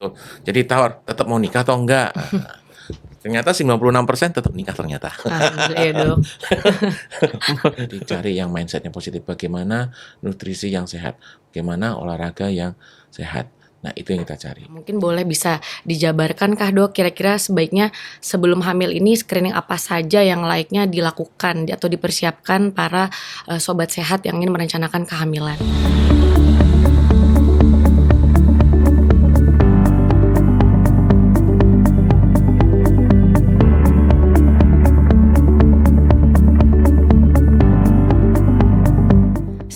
Tuh, jadi tawar, tetap mau nikah atau enggak? Ternyata 96% tetap nikah ternyata. Alhamdulillah ya dok. Jadi cari yang mindsetnya positif. Bagaimana nutrisi yang sehat? Bagaimana olahraga yang sehat? Nah, itu yang kita cari. Mungkin boleh bisa dijabarkan kah dok, kira-kira sebaiknya sebelum hamil ini screening apa saja yang layaknya dilakukan atau dipersiapkan para sobat sehat yang ingin merencanakan kehamilan?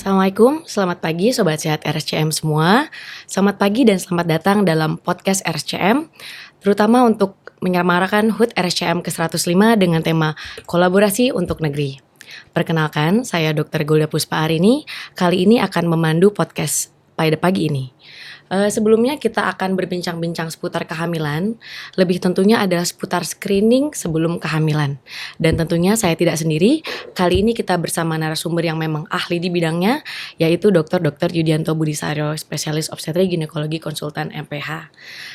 Assalamualaikum, selamat pagi Sobat Sehat RSCM semua. Selamat pagi dan selamat datang dalam podcast RSCM, terutama untuk menyemarakan HUT RSCM ke-105 dengan tema Kolaborasi untuk Negeri. Perkenalkan, saya Dr. Golda Puspa Arini, kali ini akan memandu podcast pada pagi ini. Sebelumnya kita akan berbincang-bincang seputar kehamilan, lebih tentunya adalah seputar screening sebelum kehamilan. Dan tentunya saya tidak sendiri, kali ini kita bersama narasumber yang memang ahli di bidangnya, yaitu Dr. Yudianto Budisaryo, spesialis obstetri ginekologi konsultan MPH.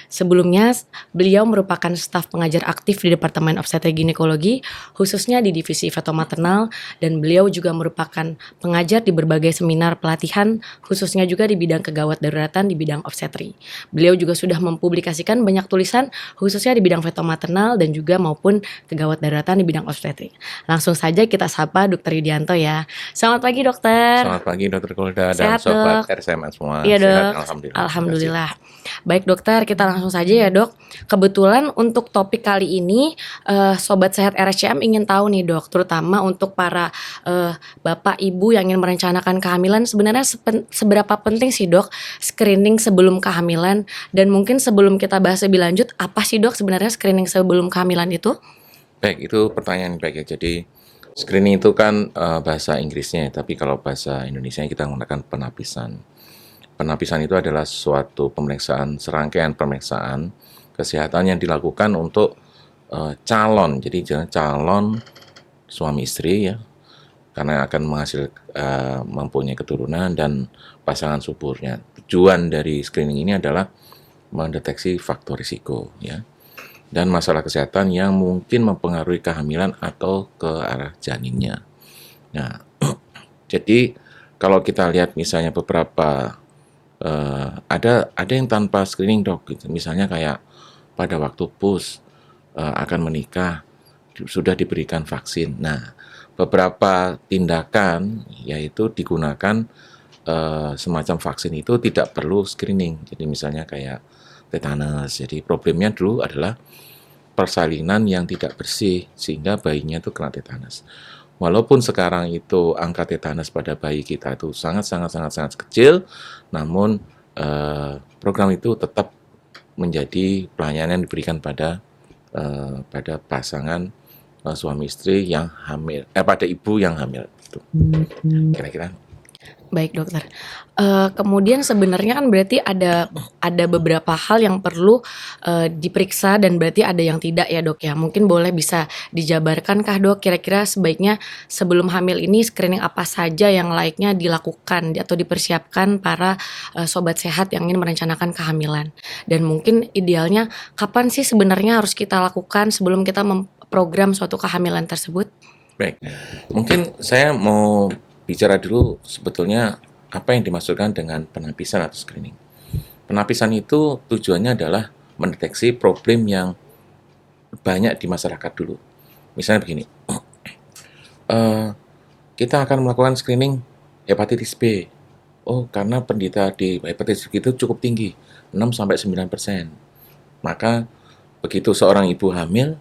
Sebelumnya, beliau merupakan staf pengajar aktif di Departemen Obstetri Ginekologi, khususnya di Divisi Feto-Maternal, dan beliau juga merupakan pengajar di berbagai seminar pelatihan, khususnya juga di bidang kegawat daruratan di bidang obstetri. Beliau juga sudah mempublikasikan banyak tulisan, khususnya di bidang feto-maternal dan juga maupun kegawat daruratan di bidang obstetri. Langsung saja kita sapa Dr. Yudianto ya. Selamat pagi dokter. Selamat pagi Dr. Golda dan Sehat, Sobat dok? RSCM semua. Iya Sehat, dok, alhamdulillah. alhamdulillah. Baik dokter, kita langsung saja ya dok. Kebetulan untuk topik kali ini, Sobat Sehat RSCM ingin tahu nih dok, terutama untuk para bapak ibu yang ingin merencanakan kehamilan, sebenarnya seberapa penting sih dok screening sebelum kehamilan? Dan mungkin sebelum kita bahas lebih lanjut, apa sih dok sebenarnya screening sebelum kehamilan itu? Baik, itu pertanyaan yang baik ya. Jadi screening itu kan bahasa Inggrisnya, tapi kalau bahasa Indonesia kita menggunakan penapisan. Penapisan itu adalah suatu pemeriksaan, serangkaian pemeriksaan kesehatan yang dilakukan untuk calon. Jadi calon suami istri ya, karena akan mempunyai keturunan dan pasangan suburnya. Tujuan dari screening ini adalah mendeteksi faktor risiko ya, dan masalah kesehatan yang mungkin mempengaruhi kehamilan atau ke arah janinnya. Nah, jadi kalau kita lihat misalnya beberapa ada yang tanpa screening dok, gitu. Misalnya kayak pada waktu pus akan menikah sudah diberikan vaksin. Nah, beberapa tindakan yaitu digunakan semacam vaksin itu tidak perlu screening. Jadi misalnya kayak tetanus. Jadi problemnya dulu adalah persalinan yang tidak bersih sehingga bayinya itu kena tetanus. Walaupun sekarang itu angka tetanus pada bayi kita itu sangat kecil, namun program itu tetap menjadi pelayanan yang diberikan pada pasangan suami istri yang hamil, pada ibu yang hamil. Gitu. Kira-kira. Baik dokter. Kemudian sebenarnya kan berarti ada beberapa hal yang perlu diperiksa dan berarti ada yang tidak ya dok ya. Mungkin boleh bisa dijabarkan kah dok, kira-kira sebaiknya sebelum hamil ini screening apa saja yang layaknya dilakukan atau dipersiapkan para sobat sehat yang ingin merencanakan kehamilan. Dan mungkin idealnya kapan sih sebenarnya harus kita lakukan sebelum kita memprogram suatu kehamilan tersebut? Baik, mungkin saya mau bicara dulu sebetulnya apa yang dimaksudkan dengan penapisan atau screening. Penapisan itu tujuannya adalah mendeteksi problem yang banyak di masyarakat dulu. Misalnya begini, kita akan melakukan screening hepatitis B. Oh, karena penderita di hepatitis B itu cukup tinggi, 6-9%. Maka begitu seorang ibu hamil,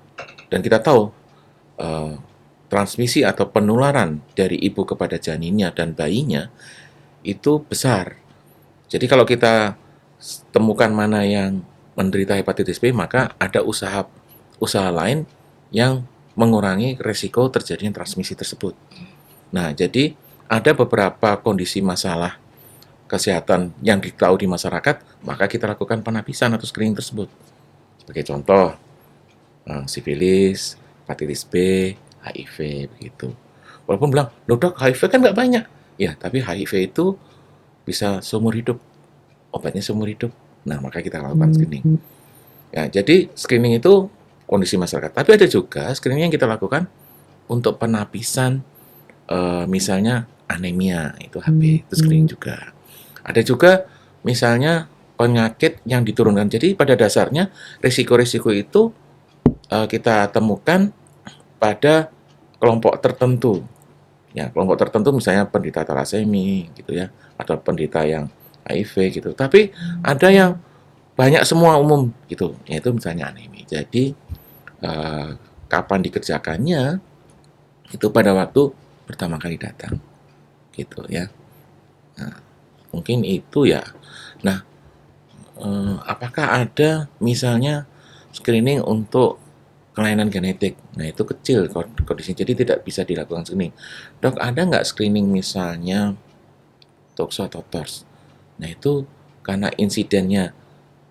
dan kita tahu transmisi atau penularan dari ibu kepada janinnya dan bayinya itu besar. Jadi kalau kita temukan mana yang menderita hepatitis B, maka ada usaha lain yang mengurangi resiko terjadinya transmisi tersebut. Nah, jadi ada beberapa kondisi masalah kesehatan yang diketahui di masyarakat, maka kita lakukan penapisan atau screening tersebut. Sebagai contoh, sifilis, hepatitis B, HIV begitu. Walaupun bilang, loh dok, HIV kan nggak banyak. Ya, tapi HIV itu bisa seumur hidup. Obatnya seumur hidup. Nah, maka kita lakukan screening. Ya, jadi screening itu kondisi masyarakat. Tapi ada juga screening yang kita lakukan untuk penapisan, misalnya anemia, itu HB, itu screening juga. Ada juga misalnya penyakit yang diturunkan. Jadi pada dasarnya risiko-risiko itu kita temukan pada kelompok tertentu. Ya, kelompok tertentu misalnya penderita talasemi gitu ya, atau penderita yang HIV gitu. Tapi ada yang banyak semua umum gitu, yaitu misalnya anemia. Jadi kapan dikerjakannya itu pada waktu pertama kali datang gitu ya. Nah, mungkin itu ya. Nah, apakah ada misalnya screening untuk kelainan genetik? Nah, itu kecil kondisinya, jadi tidak bisa dilakukan screening. Dok, ada nggak screening misalnya toxo atau TORS? Nah, itu karena insidennya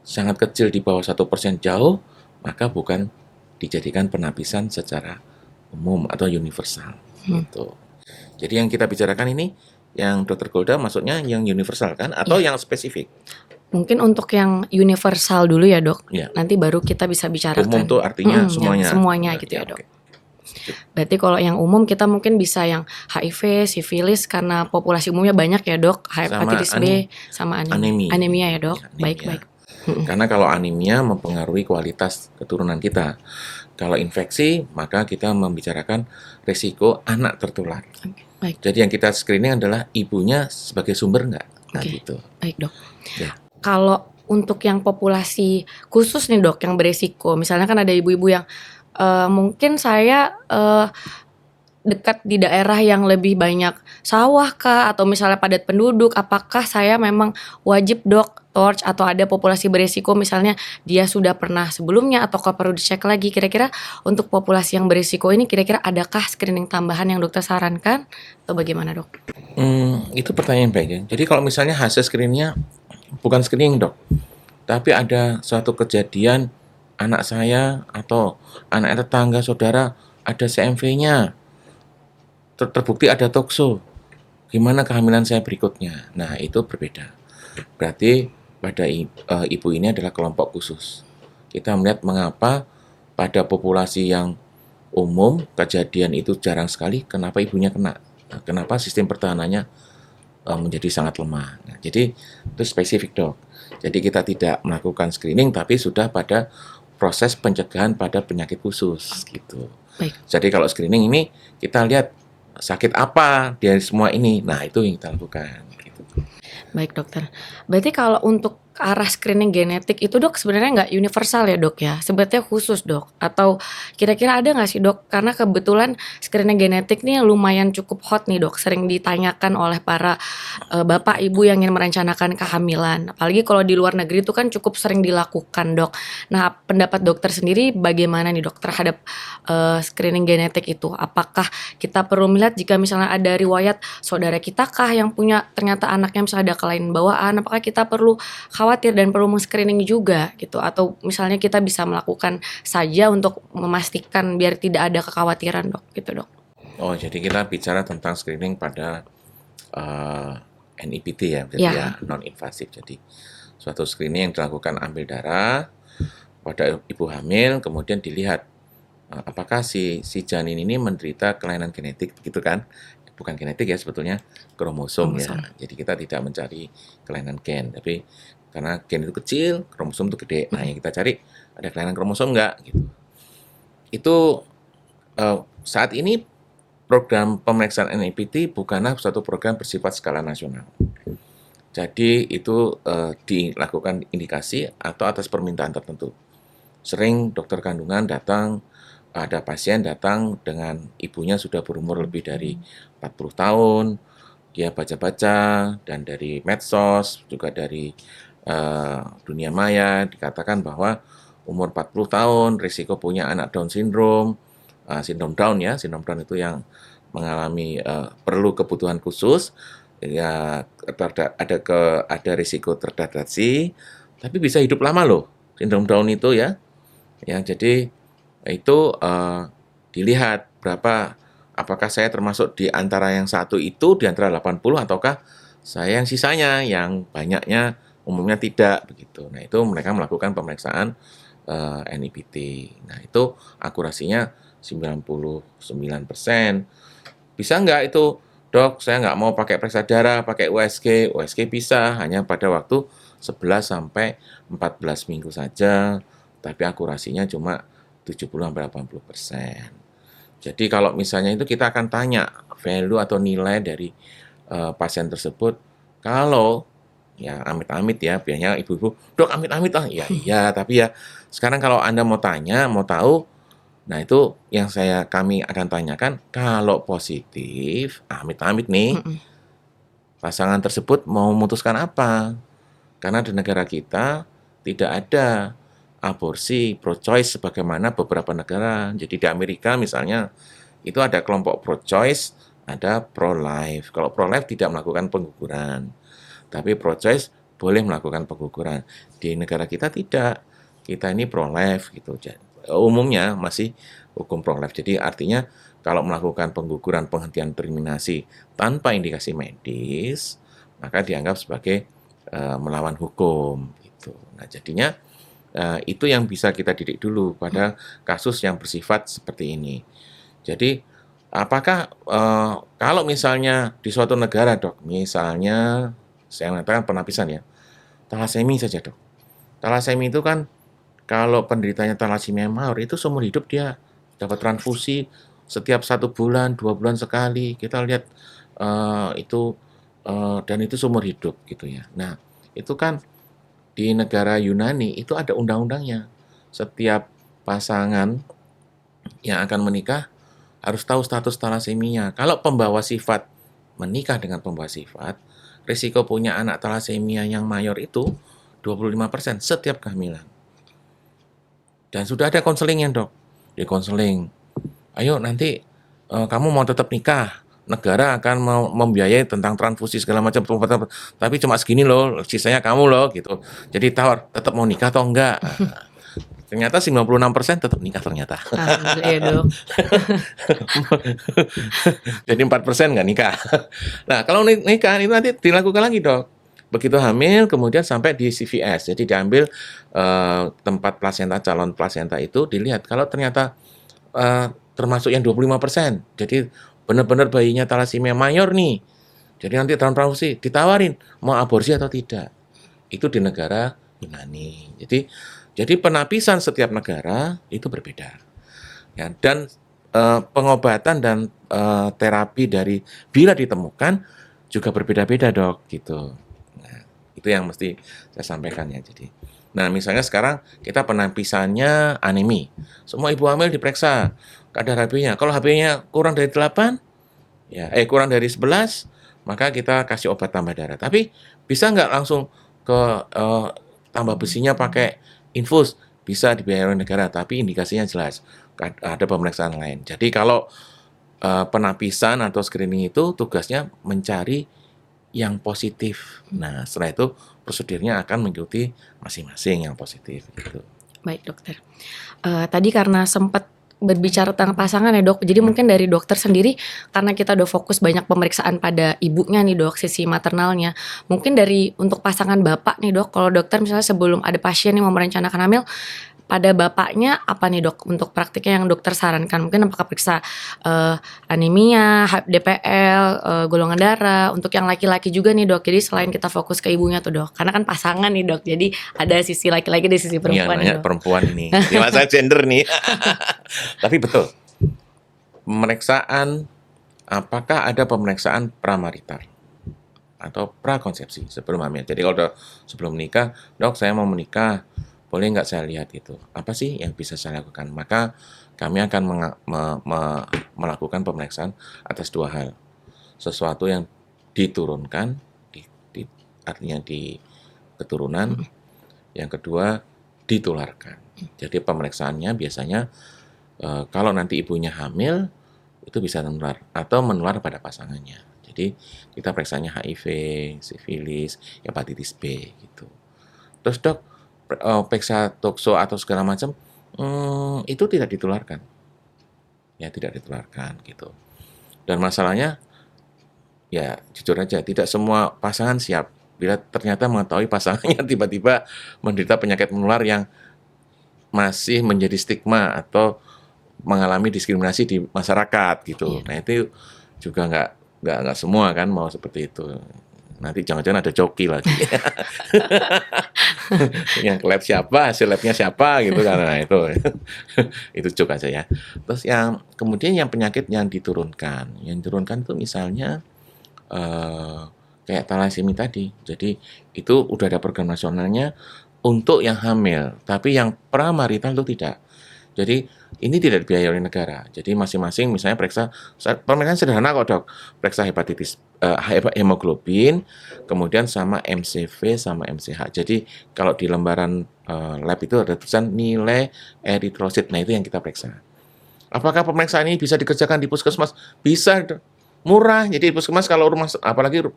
sangat kecil di bawah 1% jauh, maka bukan dijadikan penapisan secara umum atau universal. Gitu. Jadi yang kita bicarakan ini, yang Dr. Golda maksudnya yang universal kan? Atau yang spesifik? Mungkin untuk yang universal dulu ya dok, Ya. nanti baru kita bisa bicarakan. Umum tuh artinya semuanya. Semuanya gitu ya dok. Berarti kalau yang umum kita mungkin bisa yang HIV, sifilis karena populasi umumnya banyak ya dok, hepatitis B sama anemia ya dok. Baik. Karena kalau anemia mempengaruhi kualitas keturunan kita. Kalau infeksi maka kita membicarakan risiko anak tertular. Baik. Jadi yang kita screening adalah ibunya sebagai sumber enggak? Nah, gitu. Baik dok. Ya. Kalau untuk yang populasi khusus nih dok, yang beresiko, misalnya kan ada ibu-ibu yang mungkin saya dekat di daerah yang lebih banyak sawah kah, atau misalnya padat penduduk, apakah saya memang wajib dok TORCH atau ada populasi beresiko misalnya dia sudah pernah sebelumnya atau perlu dicek lagi? Kira-kira untuk populasi yang beresiko ini kira-kira adakah screening tambahan yang dokter sarankan atau bagaimana dok? Itu pertanyaan baik ya. Jadi kalau misalnya hasil screeningnya bukan screening dok, tapi ada suatu kejadian anak saya atau anak tetangga saudara ada CMV-nya, terbukti ada toxo, gimana kehamilan saya berikutnya? Nah, itu berbeda. Berarti pada ibu ini adalah kelompok khusus. Kita melihat mengapa pada populasi yang umum kejadian itu jarang sekali, kenapa ibunya kena? Nah, kenapa sistem pertahanannya menjadi sangat lemah. Nah, jadi itu spesifik dok. Jadi kita tidak melakukan screening, tapi sudah pada proses pencegahan pada penyakit khusus gitu. Baik. Jadi kalau screening ini kita lihat sakit apa dari semua ini. Nah, itu yang kita lakukan. Gitu. Baik dokter. Berarti kalau untuk arah screening genetik itu dok sebenarnya nggak universal ya dok ya? Sebenarnya khusus dok? Atau kira-kira ada nggak sih dok? Karena kebetulan screening genetik nih lumayan cukup hot nih dok. Sering ditanyakan oleh para bapak ibu yang ingin merencanakan kehamilan. Apalagi kalau di luar negeri itu kan cukup sering dilakukan dok. Nah pendapat dokter sendiri bagaimana nih dok terhadap screening genetik itu? Apakah kita perlu melihat jika misalnya ada riwayat saudara kita kah yang punya ternyata anaknya misalnya ada kelainan bawaan? Apakah kita perlu khawatir dan perlu men-screening juga gitu, atau misalnya kita bisa melakukan saja untuk memastikan biar tidak ada kekhawatiran dok gitu dok? Oh, jadi kita bicara tentang screening pada NIPT ya, jadi ya non-invasif. Jadi suatu screening yang dilakukan ambil darah pada ibu hamil, kemudian dilihat apakah si janin ini menderita kelainan genetik gitu kan? Bukan genetik ya sebetulnya, kromosom ya. Jadi kita tidak mencari kelainan gen, tapi karena gen itu kecil, kromosom itu gede. Nah, yang kita cari ada kelainan kromosom enggak gitu. Itu saat ini program pemeriksaan NIPT bukanlah suatu program bersifat skala nasional. Jadi itu dilakukan indikasi atau atas permintaan tertentu. Sering dokter kandungan datang, ada pasien datang dengan ibunya sudah berumur lebih dari 40 tahun, dia baca-baca, dan dari medsos, juga dari dunia maya, dikatakan bahwa umur 40 tahun, risiko punya anak Down syndrome, sindrom Down ya, sindrom Down itu yang mengalami perlu kebutuhan khusus, ya ada risiko terdeteksi, tapi bisa hidup lama loh, sindrom Down itu ya. Ya, jadi itu dilihat apakah saya termasuk di antara yang satu itu, di antara 80, ataukah saya yang sisanya, yang banyaknya umumnya tidak begitu. Nah, itu mereka melakukan pemeriksaan NIPT. Nah, itu akurasinya 99%. Bisa nggak itu, dok, saya nggak mau pakai periksa darah, pakai USG. USG bisa, hanya pada waktu 11 sampai 14 minggu saja, tapi akurasinya cuma 70-80%. Jadi kalau misalnya itu kita akan tanya value atau nilai dari pasien tersebut. Kalau ya amit-amit ya, biasanya ibu-ibu, dok amit-amit ah, ya iya, tapi ya sekarang kalau Anda mau tanya, mau tahu, nah itu yang kami akan tanyakan, kalau positif, amit-amit nih, Mm-mm. pasangan tersebut mau memutuskan apa? Karena di negara kita tidak ada aborsi pro-choice sebagaimana beberapa negara. Jadi di Amerika misalnya itu ada kelompok pro-choice, ada pro-life. Kalau pro-life tidak melakukan pengguguran, tapi pro-choice boleh melakukan pengguguran. Di negara kita tidak. Kita ini pro-life gitu. Umumnya masih hukum pro-life. Jadi artinya kalau melakukan pengguguran penghentian terminasi tanpa indikasi medis, maka dianggap sebagai melawan hukum gitu. Nah, jadinya itu yang bisa kita didik dulu pada kasus yang bersifat seperti ini. Jadi apakah kalau misalnya di suatu negara, dok, misalnya saya mengatakan penapisan ya, talasemi saja, dok. Talasemi itu kan kalau penderitanya talasemia mayor itu seumur hidup dia dapat transfusi setiap 1 bulan, 2 bulan sekali. Kita lihat itu dan itu seumur hidup gitu ya. Nah, itu kan di negara Yunani itu ada undang-undangnya. Setiap pasangan yang akan menikah harus tahu status talaseminya. Kalau pembawa sifat menikah dengan pembawa sifat, risiko punya anak talasemia yang mayor itu 25% setiap kehamilan. Dan sudah ada konselingnya, dok. Di konseling, ayo nanti kamu mau tetap nikah, negara akan mau membiayai tentang transfusi segala macam, tapi cuma segini loh, sisanya kamu loh gitu. Jadi tawar, tetap mau nikah atau enggak? Ternyata 96% tetap nikah ternyata. Alhamdulillah ya dok. Jadi 4% nggak nikah. Nah, kalau nikah itu nanti dilakukan lagi, dok. Begitu hamil, kemudian sampai di CVS. Jadi diambil tempat plasenta, calon plasenta itu dilihat. Kalau ternyata termasuk yang 25%. Jadi benar-benar bayinya talasemia mayor nih. Jadi nanti transfusi ditawarin mau aborsi atau tidak. Itu di negara Yunani. Jadi penapisan setiap negara itu berbeda. Ya, dan pengobatan dan terapi dari bila ditemukan juga berbeda-beda, dok, gitu. Nah, itu yang mesti saya sampaikan ya. Jadi, nah misalnya sekarang kita penapisannya anemi. Semua ibu hamil diperiksa kadar HB-nya. Kalau HB-nya kurang dari 8, ya kurang dari 11, maka kita kasih obat tambah darah. Tapi bisa nggak langsung ke tambah besinya pakai infus? Bisa dibiayai oleh negara, tapi indikasinya jelas. Ada pemeriksaan lain. Jadi kalau penapisan atau screening itu tugasnya mencari yang positif. Nah, setelah itu prosedurnya akan mengikuti masing-masing yang positif gitu. Baik dokter. Tadi karena sempat berbicara tentang pasangan ya dok, jadi mungkin dari dokter sendiri karena kita udah fokus banyak pemeriksaan pada ibunya nih dok, sisi maternalnya. Mungkin dari untuk pasangan bapak nih dok, kalau dokter misalnya sebelum ada pasien yang mau merencanakan hamil, pada bapaknya apa nih dok untuk praktiknya yang dokter sarankan? Mungkin apakah periksa anemia, DPL, golongan darah. Untuk yang laki-laki juga nih dok. Jadi selain kita fokus ke ibunya tuh dok, karena kan pasangan nih dok. Jadi ada sisi laki-laki dan sisi perempuan nih Iya, dok. perempuan ini. Di masa gender nih. Tapi betul. Pemeriksaan, apakah ada pemeriksaan pramarital atau prakonsepsi sebelum hamil. Jadi kalau sebelum menikah, dok saya mau menikah, boleh nggak saya lihat itu? Apa sih yang bisa saya lakukan? Maka kami akan melakukan pemeriksaan atas 2 hal. Sesuatu yang diturunkan, artinya di keturunan. Yang kedua, ditularkan. Jadi pemeriksaannya biasanya kalau nanti ibunya hamil, itu bisa menular atau menular pada pasangannya. Jadi kita periksanya HIV, sifilis, hepatitis B gitu. Terus dok, periksa tokso atau segala macam, itu tidak ditularkan. Ya tidak ditularkan gitu. Dan masalahnya, ya jujur aja, tidak semua pasangan siap bila ternyata mengetahui pasangannya tiba-tiba menderita penyakit menular yang masih menjadi stigma atau mengalami diskriminasi di masyarakat gitu. Iya. Nah itu juga nggak semua kan mau seperti itu. Nanti jangan-jangan ada joki lagi. Yang lab siapa, hasil labnya siapa gitu kan. Nah itu itu joke aja ya. Terus yang kemudian yang penyakit yang diturunkan. Yang diturunkan itu misalnya kayak talasemi tadi. Jadi itu udah ada program nasionalnya untuk yang hamil, tapi yang pramarital itu tidak. Jadi ini tidak dibiayai oleh negara. Jadi masing-masing misalnya periksa, pemeriksaan sederhana kok dok, periksa hepatitis, hemoglobin, kemudian sama MCV sama MCH. Jadi kalau di lembaran lab itu ada tulisan nilai eritrosit. Nah itu yang kita periksa. Apakah pemeriksaan ini bisa dikerjakan di puskesmas? Bisa, murah. Jadi puskesmas kalau rumah, apalagi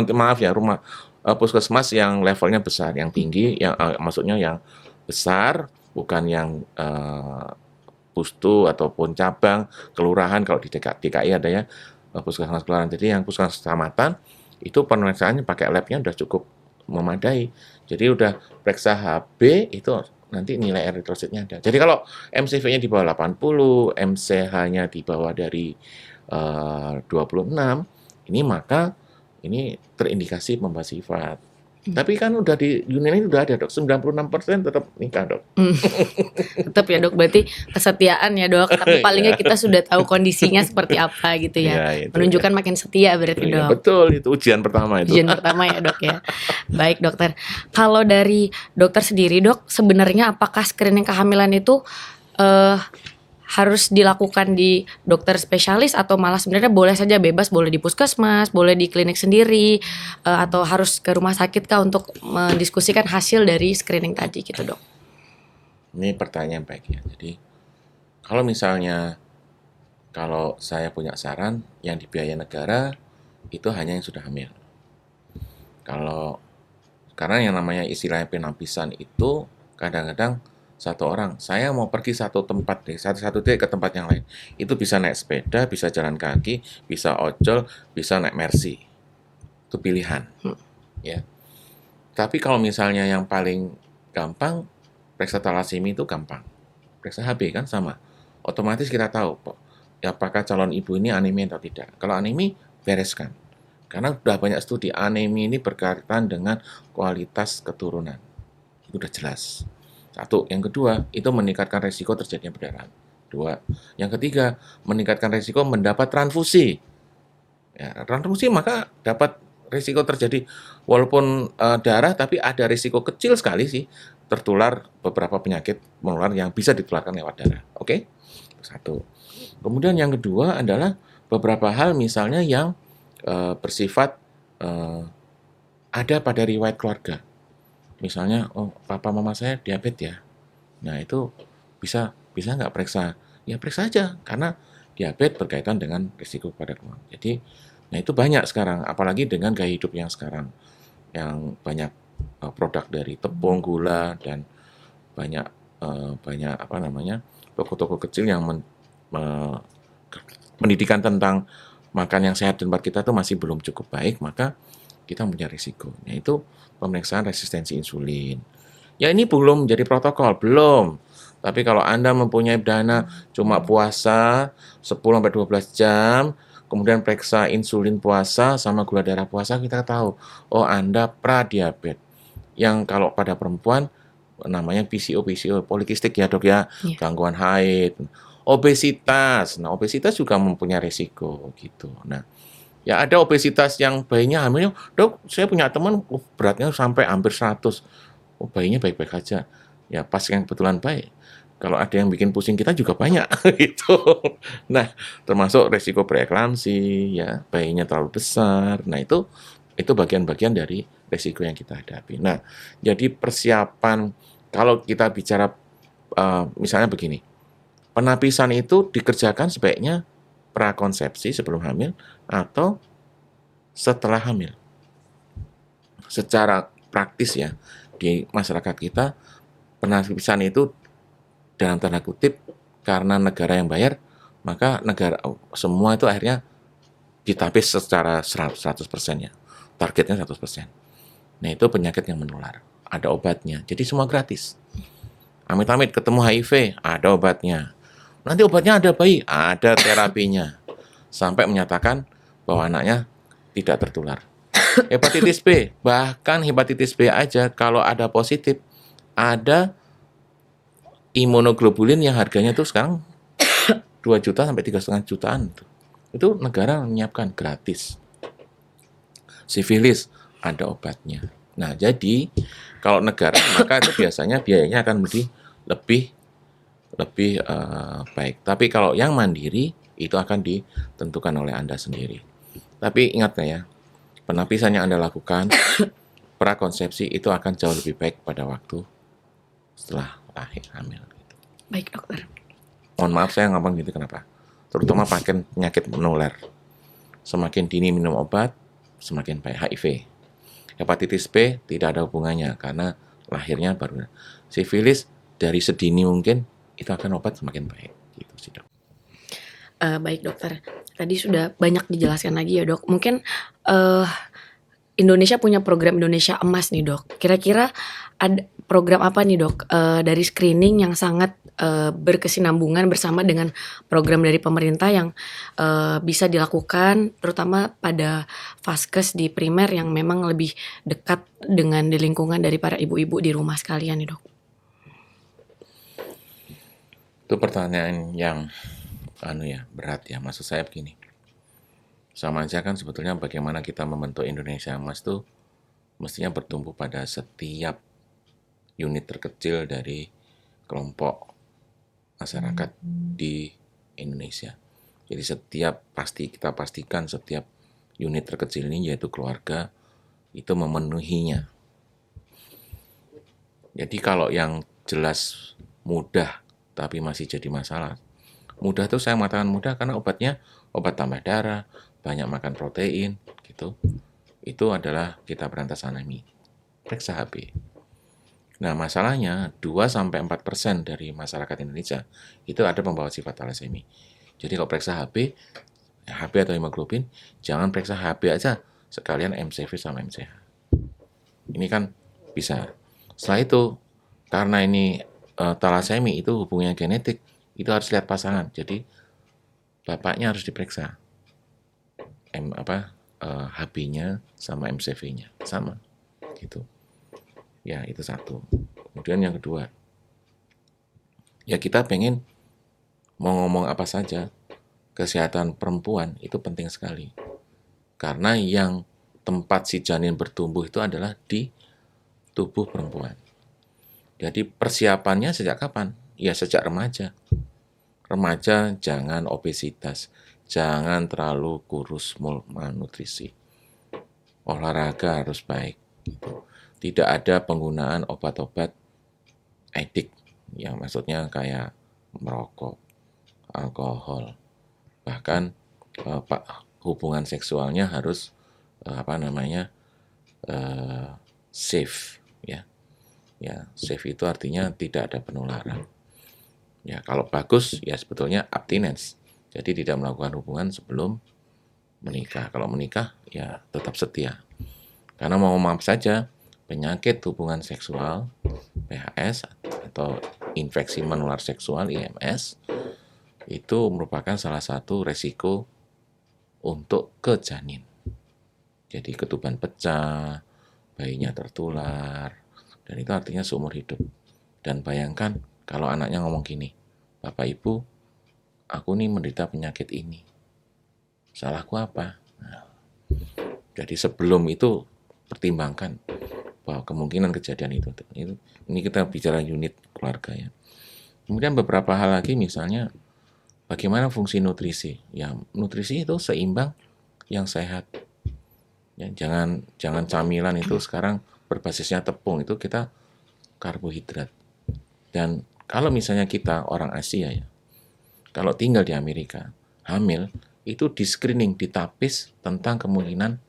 maaf ya rumah puskesmas yang levelnya besar, yang tinggi, yang maksudnya yang besar, bukan yang pustu ataupun cabang kelurahan. Kalau di DKI ada ya puskesmas kelurahan. Jadi yang puskesmas kecamatan itu pemeriksaannya pakai labnya udah cukup memadai. Jadi udah periksa HB itu nanti nilai eritrositnya ada. Jadi kalau MCV-nya di bawah 80, MCH-nya di bawah dari 26, ini maka ini terindikasi pembawa sifat. Tapi kan udah di Yunani udah ada dok, 96% tetap nikah dok. Tetap ya dok, berarti kesetiaan ya dok. Tapi paling nggak kita sudah tahu kondisinya seperti apa gitu ya. Ya, itu Menunjukkan makin setia berarti ya, dok. betul, itu ujian pertama itu. Ujian pertama ya dok ya. Baik dokter. Kalau dari dokter sendiri dok, sebenarnya apakah screening kehamilan itu harus dilakukan di dokter spesialis atau malah sebenarnya boleh saja bebas, boleh di puskesmas, boleh di klinik sendiri, atau harus ke rumah sakit kah untuk mendiskusikan hasil dari screening tadi gitu dok? Ini pertanyaan baik ya. Jadi kalau misalnya kalau saya punya saran yang dibiayai negara itu hanya yang sudah hamil. Karena yang namanya istilahnya penapisan itu kadang-kadang satu orang, saya mau pergi satu tempat deh, satu titik ke tempat yang lain. Itu bisa naik sepeda, bisa jalan kaki, bisa ojol, bisa naik Mercy. Itu pilihan. Ya. Tapi kalau misalnya yang paling gampang, periksa talasemi itu gampang. Periksa HB kan sama. Otomatis kita tahu apakah calon ibu ini anemi atau tidak. Kalau anemi, bereskan. Karena sudah banyak studi, anemi ini berkaitan dengan kualitas keturunan. Itu udah jelas. Satu. Yang kedua, itu meningkatkan resiko terjadinya perdarahan. Dua. Yang ketiga, meningkatkan resiko mendapat transfusi. Ya, transfusi maka dapat risiko terjadi walaupun darah, tapi ada risiko kecil sekali sih tertular beberapa penyakit menular yang bisa ditularkan lewat darah. Oke? Satu. Kemudian yang kedua adalah beberapa hal misalnya yang bersifat ada pada riwayat keluarga. Misalnya, oh papa mama saya diabetes ya. Nah itu bisa nggak periksa? Ya periksa aja, karena diabetes berkaitan dengan risiko pada keluarga. Jadi, nah itu banyak sekarang, apalagi dengan gaya hidup yang sekarang, yang banyak produk dari tepung, gula, dan banyak apa namanya toko-toko kecil yang pendidikan tentang makan yang sehat di tempat kita tuh masih belum cukup baik, maka kita punya risiko. Yaitu pemeriksaan resistensi insulin. Ya ini belum jadi protokol, belum. Tapi kalau Anda mempunyai dana cuma puasa 10-12 jam, kemudian periksa insulin puasa sama gula darah puasa, kita tahu, oh Anda pradiabetes. Yang kalau pada perempuan namanya PCO, polikistik ya dok ya, gangguan haid, obesitas. Nah obesitas juga mempunyai risiko gitu. Nah ya ada obesitas yang bayinya hamilnya, dok saya punya teman beratnya sampai hampir 100, oh bayinya baik-baik aja, ya pas yang kebetulan baik. Kalau ada yang bikin pusing kita juga banyak gitu. Nah termasuk resiko preeklamsi, ya bayinya terlalu besar. Nah itu bagian-bagian dari resiko yang kita hadapi. Nah jadi persiapan kalau kita bicara misalnya begini, penapisan itu dikerjakan sebaiknya prakonsepsi sebelum hamil atau setelah hamil. Secara praktis ya, di masyarakat kita, penapisan itu dalam tanda kutip, karena negara yang bayar, maka negara semua itu akhirnya ditapis secara 100% ya. Targetnya 100%. Nah, itu penyakit yang menular. Ada obatnya. Jadi semua gratis. Amit-amit ketemu HIV, ada obatnya. Nanti obatnya ada bayi, ada terapinya. Sampai menyatakan bahwa anaknya tidak tertular. Hepatitis B, bahkan hepatitis B aja kalau ada positif, ada imunoglobulin yang harganya tuh sekarang 2 juta sampai 3,5 jutaan. Itu negara menyiapkan gratis. Sifilis, ada obatnya. Nah, jadi kalau negara maka itu biasanya biayanya akan lebih baik. Tapi kalau yang mandiri itu akan ditentukan oleh Anda sendiri. Tapi ingat ya, penapisan yang Anda lakukan prakonsepsi itu akan jauh lebih baik pada waktu setelah lahir hamil. Baik dokter. Mohon maaf saya ngomong gitu kenapa? Terutama penyakit menular. Semakin dini minum obat, semakin baik. HIV, hepatitis B tidak ada hubungannya karena lahirnya baru. Sifilis dari sedini mungkin itu akan obat semakin baik. Gitu sih dok. Baik dokter, tadi sudah banyak dijelaskan lagi ya dok. Mungkin Indonesia punya program Indonesia Emas nih dok. Kira-kira ada program apa nih dok dari screening yang sangat berkesinambungan bersama dengan program dari pemerintah yang bisa dilakukan terutama pada vaskes di primer yang memang lebih dekat dengan di lingkungan dari para ibu-ibu di rumah sekalian nih dok. Itu pertanyaan yang berat ya. Maksud saya begini. Sama aja kan sebetulnya bagaimana kita membentuk Indonesia Emas itu mestinya bertumbuh pada setiap unit terkecil dari kelompok masyarakat di Indonesia. Jadi kita pastikan setiap unit terkecil ini yaitu keluarga itu memenuhinya. Jadi kalau yang jelas mudah tapi masih jadi masalah. Mudah tuh saya mengatakan mudah karena obatnya obat tambah darah, banyak makan protein gitu. Itu adalah kita berantas anemi. Periksa HB. Nah, masalahnya 2-4% dari masyarakat Indonesia itu ada pembawa sifat talasemi. Jadi kalau periksa HB atau hemoglobin, jangan periksa HB aja, sekalian MCV sama MCH. Ini kan bisa. Setelah itu, karena ini talasemi itu hubungannya genetik, itu harus lihat pasangan. Jadi bapaknya harus diperiksa. HB-nya sama MCV-nya sama gitu. Ya, itu satu. Kemudian yang kedua, ya kita pengen mau ngomong apa saja, kesehatan perempuan itu penting sekali. Karena yang tempat si janin bertumbuh itu adalah di tubuh perempuan. Jadi persiapannya sejak kapan? Ya sejak remaja. Remaja jangan obesitas, jangan terlalu kurus malnutrisi. Olahraga harus baik. Gitu. Tidak ada penggunaan obat-obat edik, yang maksudnya kayak merokok, alkohol, bahkan hubungan seksualnya harus safe, ya. Ya, safe itu artinya tidak ada penularan. Ya, kalau bagus ya sebetulnya abstinence. Jadi tidak melakukan hubungan sebelum menikah. Kalau menikah ya tetap setia. Karena mau maaf saja, penyakit hubungan seksual, PHS, atau infeksi menular seksual, IMS, itu merupakan salah satu resiko untuk ke janin. Jadi ketuban pecah, bayinya tertular, dan itu artinya seumur hidup. Dan bayangkan kalau anaknya ngomong gini, Bapak Ibu, aku nih menderita penyakit ini. Salahku apa? Nah, jadi sebelum itu pertimbangkan bahwa kemungkinan kejadian itu. Ini kita bicara unit keluarga ya. Kemudian beberapa hal lagi misalnya bagaimana fungsi nutrisi. Ya, nutrisi itu seimbang yang sehat. Ya, jangan camilan itu sekarang berbasisnya tepung, itu kita karbohidrat. Dan kalau misalnya kita orang Asia ya, kalau tinggal di Amerika, hamil itu di screening, ditapis tentang kemungkinan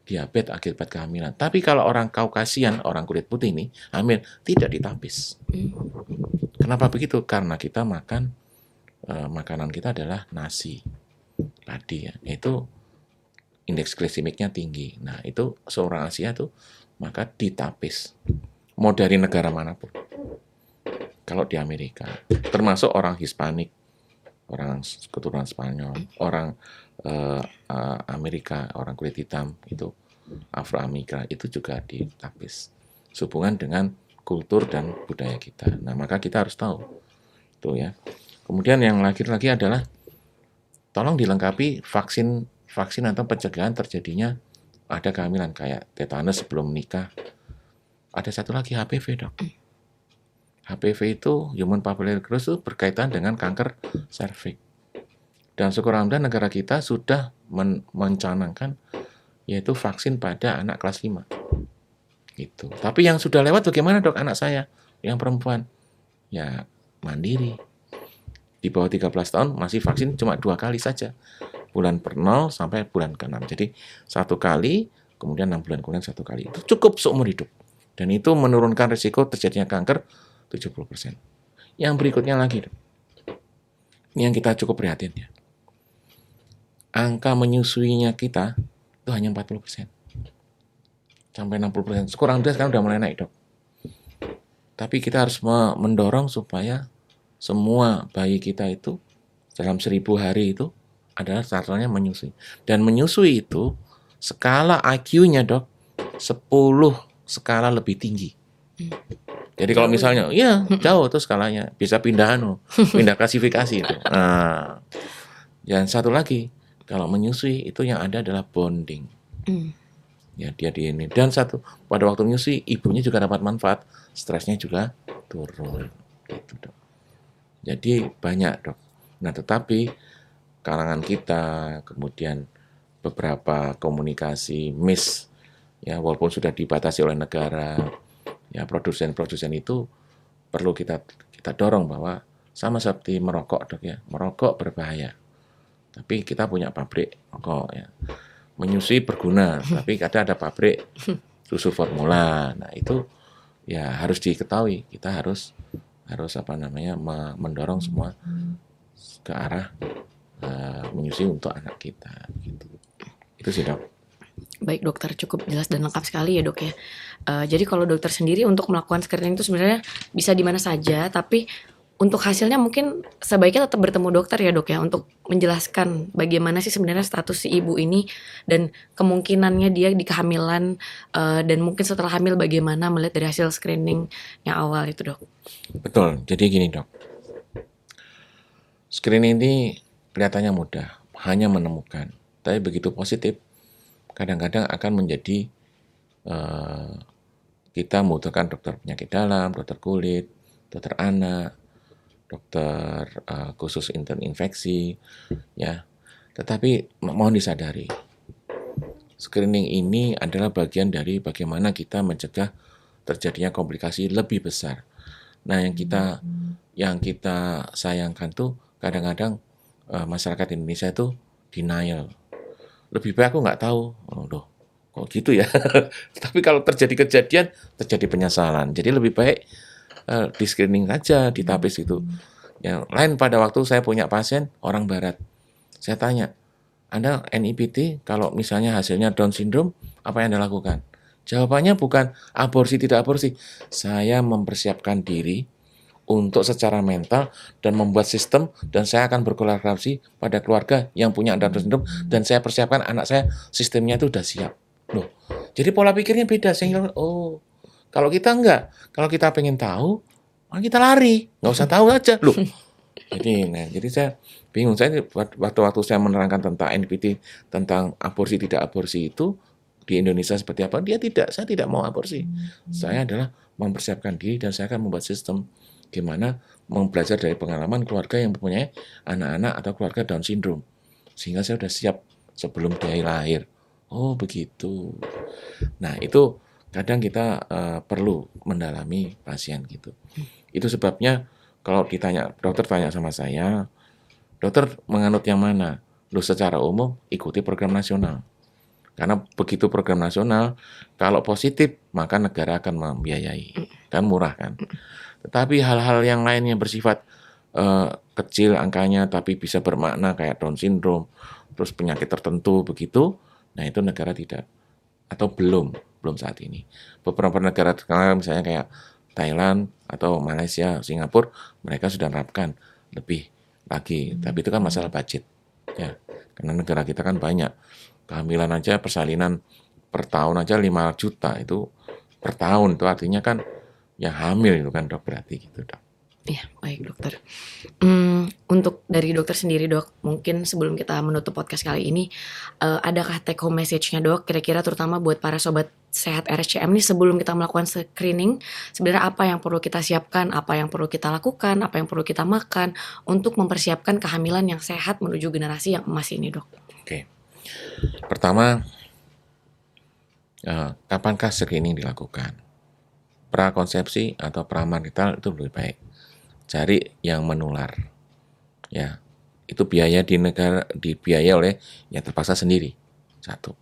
diabetes akibat kehamilan. Tapi kalau orang Kaukasian, orang kulit putih ini hamil tidak ditapis. Kenapa begitu? Karena kita makanan kita adalah nasi, padi ya. Itu indeks glisemiknya tinggi. Nah, itu seorang Asia tuh maka ditapis. Mau dari negara manapun. Kalau di Amerika, termasuk orang Hispanik, orang keturunan Spanyol, orang Amerika, orang kulit hitam itu Afro-Amerika itu juga ditapis. Sehubungan dengan kultur dan budaya kita. Nah, maka kita harus tahu itu ya. Kemudian yang lagi adalah tolong dilengkapi vaksin atau pencegahan terjadinya ada kehamilan kayak tetanus sebelum menikah. Ada satu lagi HPV, Dok. HPV itu human papillomavirus itu berkaitan dengan kanker serviks. Dan syukur alhamdulillah negara kita sudah mencanangkan yaitu vaksin pada anak kelas 5. Gitu. Tapi yang sudah lewat bagaimana, Dok, anak saya yang perempuan? Ya mandiri. Di bawah 13 tahun masih vaksin cuma 2 kali saja. Bulan per 0 sampai bulan ke-6. Jadi 1 kali, kemudian 6 bulan kemudian 1 kali. Itu cukup seumur hidup. Dan itu menurunkan risiko terjadinya kanker 70%. Yang berikutnya lagi, Dok. Ini yang kita cukup prihatin ya. Angka menyusuinya kita itu hanya 40%. Sampai 60%. Kurang dari sekarang udah mulai naik, Dok. Tapi kita harus mendorong supaya semua bayi kita itu dalam 1000 hari itu adalah starternya menyusui. Dan menyusui itu skala IQ-nya, Dok, 10 skala lebih tinggi. Jadi kalau misalnya, ya jauh tuh skalanya, bisa pindah klasifikasi itu. Nah, dan satu lagi, kalau menyusui itu yang ada adalah bonding. Ya dia di ini. Dan satu, pada waktu menyusui ibunya juga dapat manfaat, stresnya juga turun. Gitu, Dok. Jadi banyak, Dok. Nah, tetapi kalangan kita, kemudian beberapa komunikasi miss, ya walaupun sudah dibatasi oleh negara, ya produsen-produsen itu perlu kita dorong bahwa sama seperti merokok, Dok ya. Merokok berbahaya. Tapi kita punya pabrik rokok ya. Menyusui berguna, tapi kadang ada pabrik susu formula. Nah, itu ya harus diketahui. Kita harus mendorong semua ke arah menyusui untuk anak kita gitu. Itu sih, Dok. Baik, dokter, cukup jelas dan lengkap sekali ya, Dok ya. Jadi kalau dokter sendiri untuk melakukan screening itu sebenarnya bisa di mana saja, tapi untuk hasilnya mungkin sebaiknya tetap bertemu dokter ya, Dok ya, untuk menjelaskan bagaimana sih sebenarnya status si ibu ini dan kemungkinannya dia di kehamilan, dan mungkin setelah hamil bagaimana melihat dari hasil screening yang awal itu, Dok. Betul. Jadi gini, Dok. Screening ini kelihatannya mudah, hanya menemukan. Tapi begitu positif, kadang-kadang akan menjadi kita membutuhkan dokter penyakit dalam, dokter kulit, dokter anak, dokter khusus infeksi, ya. Tetapi mohon disadari, screening ini adalah bagian dari bagaimana kita mencegah terjadinya komplikasi lebih besar. Nah, yang kita sayangkan tuh kadang-kadang masyarakat Indonesia itu denial. Lebih baik aku nggak tahu. Oh, loh, kok gitu ya? Tapi kalau terjadi kejadian, terjadi penyesalan. Jadi lebih baik di screening aja, ditapis gitu. Yang lain pada waktu saya punya pasien orang barat. Saya tanya, Anda NIPT kalau misalnya hasilnya Down syndrome, apa yang Anda lakukan? Jawabannya bukan aborsi tidak aborsi. Saya mempersiapkan diri untuk secara mental dan membuat sistem dan saya akan berkolaborasi pada keluarga yang punya Down syndrome dan saya persiapkan anak saya sistemnya itu udah siap. Loh, jadi pola pikirnya beda. Saya oh, kalau kita enggak, kalau kita pengen tahu, kita lari, nggak usah tahu aja. Loh, jadi saya bingung. Saya waktu saya menerangkan tentang NIPT, tentang aborsi tidak aborsi itu di Indonesia seperti apa, saya tidak mau aborsi. Saya adalah mempersiapkan diri dan saya akan membuat sistem gimana belajar dari pengalaman keluarga yang mempunyai anak-anak atau keluarga Down syndrome. Sehingga saya sudah siap sebelum dia lahir. Oh, begitu. Nah, itu kadang kita perlu mendalami pasien gitu. Itu sebabnya kalau dokter tanya sama saya, dokter menganut yang mana? Loh, secara umum ikuti program nasional. Karena begitu program nasional, kalau positif, maka negara akan membiayai. Kan murah kan. Tetapi hal-hal yang lain yang bersifat kecil angkanya, tapi bisa bermakna kayak Down syndrome, terus penyakit tertentu begitu, nah itu negara tidak atau belum saat ini. Beberapa negara terkenal misalnya kayak Thailand atau Malaysia, Singapura, mereka sudah menerapkan lebih lagi. Tapi itu kan masalah budget, ya. Karena negara kita kan banyak. Kehamilan aja, persalinan per tahun aja 5 juta itu per tahun. Itu artinya kan ya hamil itu kan dok, berarti gitu dok. Iya, baik dokter. Untuk dari dokter sendiri dok, mungkin sebelum kita menutup podcast kali ini, adakah take home message-nya dok, kira-kira terutama buat para sobat sehat RSCM nih sebelum kita melakukan screening, sebenarnya apa yang perlu kita siapkan, apa yang perlu kita lakukan, apa yang perlu kita makan, untuk mempersiapkan kehamilan yang sehat menuju generasi yang emas ini dok? Oke. Pertama, kapankah screening dilakukan? Prakonsepsi atau pramarital itu lebih baik. Cari yang menular, ya itu biaya dibiayai oleh yang terpaksa sendiri. Satu.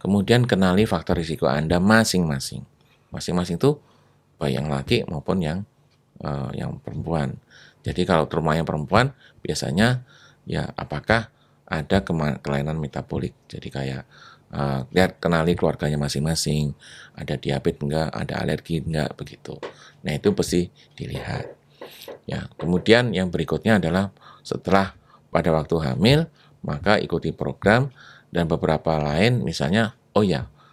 Kemudian kenali faktor risiko Anda masing-masing. Masing-masing itu baik yang laki maupun yang perempuan. Jadi kalau terutama yang perempuan biasanya ya apakah ada kelainan metabolik. Jadi kayak lihat kenali keluarganya masing-masing. Ada diabetes enggak, ada alergi enggak begitu. Nah itu pasti dilihat. Ya, kemudian yang berikutnya adalah setelah pada waktu hamil, maka ikuti program dan beberapa lain misalnya,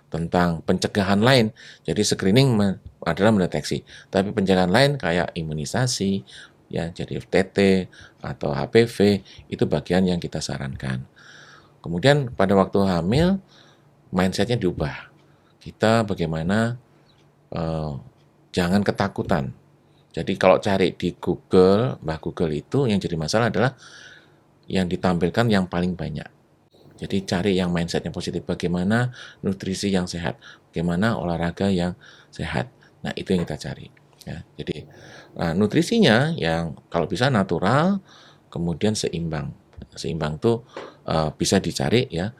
tentang pencegahan lain. Jadi screening adalah mendeteksi, tapi pencegahan lain kayak imunisasi, ya jadi TT atau HPV itu bagian yang kita sarankan. Kemudian pada waktu hamil, mindsetnya diubah. Kita bagaimana jangan ketakutan. Jadi kalau cari di Google, Google itu yang jadi masalah adalah yang ditampilkan yang paling banyak. Jadi cari yang mindsetnya positif, bagaimana nutrisi yang sehat, bagaimana olahraga yang sehat. Nah itu yang kita cari. Ya, jadi nutrisinya yang kalau bisa natural, kemudian seimbang. Seimbang tuh bisa dicari ya,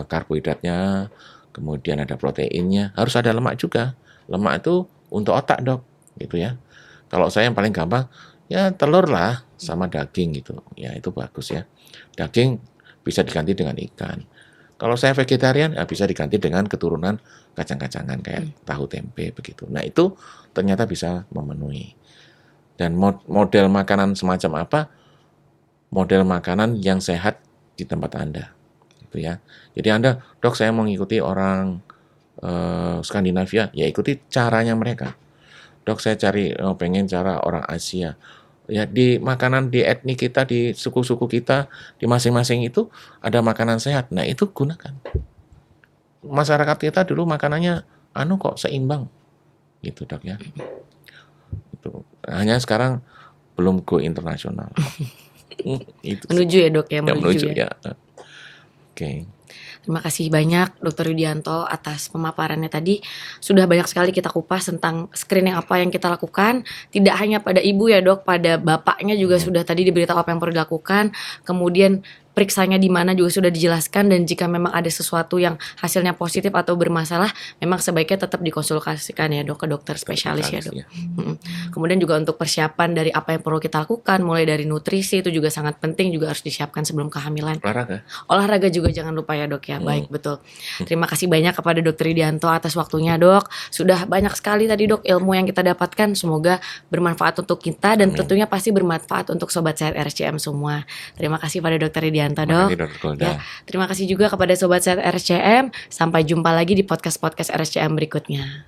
karbohidratnya, kemudian ada proteinnya, harus ada lemak juga. Lemak itu untuk otak dok, gitu ya. Kalau saya yang paling gampang, ya telur lah sama daging gitu. Ya itu bagus ya. Daging bisa diganti dengan ikan. Kalau saya vegetarian, ya bisa diganti dengan keturunan kacang-kacangan kayak tahu tempe begitu. Nah itu ternyata bisa memenuhi. Dan model makanan semacam apa? Model makanan yang sehat di tempat Anda. Gitu ya. Jadi Anda, dok saya mau mengikuti orang Skandinavia, ya ikuti caranya mereka. Dok saya pengen cara orang Asia. Ya di makanan di etnik kita, di suku-suku kita, di masing-masing itu ada makanan sehat. Nah itu gunakan. Masyarakat kita dulu makanannya kok seimbang. Gitu dok ya. Itu. Hanya sekarang belum go internasional. Itu menuju ya dok ya, menuju ya. Oke. Terima kasih banyak Dr. Yudianto atas pemaparannya tadi. Sudah banyak sekali kita kupas tentang screening apa yang kita lakukan. Tidak hanya pada ibu ya dok, pada bapaknya juga sudah tadi diberitahu apa yang perlu dilakukan. Kemudian periksanya di mana juga sudah dijelaskan, dan jika memang ada sesuatu yang hasilnya positif atau bermasalah, memang sebaiknya tetap dikonsultasikan ya dok ke dokter spesialis ya dok. Kemudian juga untuk persiapan dari apa yang perlu kita lakukan, mulai dari nutrisi itu juga sangat penting, juga harus disiapkan sebelum kehamilan. Olahraga juga jangan lupa ya dok ya. Baik, betul. Terima kasih banyak kepada Dr. Yudianto atas waktunya dok. Sudah banyak sekali tadi dok ilmu yang kita dapatkan, semoga bermanfaat untuk kita dan tentunya pasti bermanfaat untuk sobat sehat RSCM semua. Terima kasih pada Dr. Yudianto dok. Ya, terima kasih juga kepada sobat sehat RSCM. Sampai jumpa lagi di podcast-podcast RSCM berikutnya.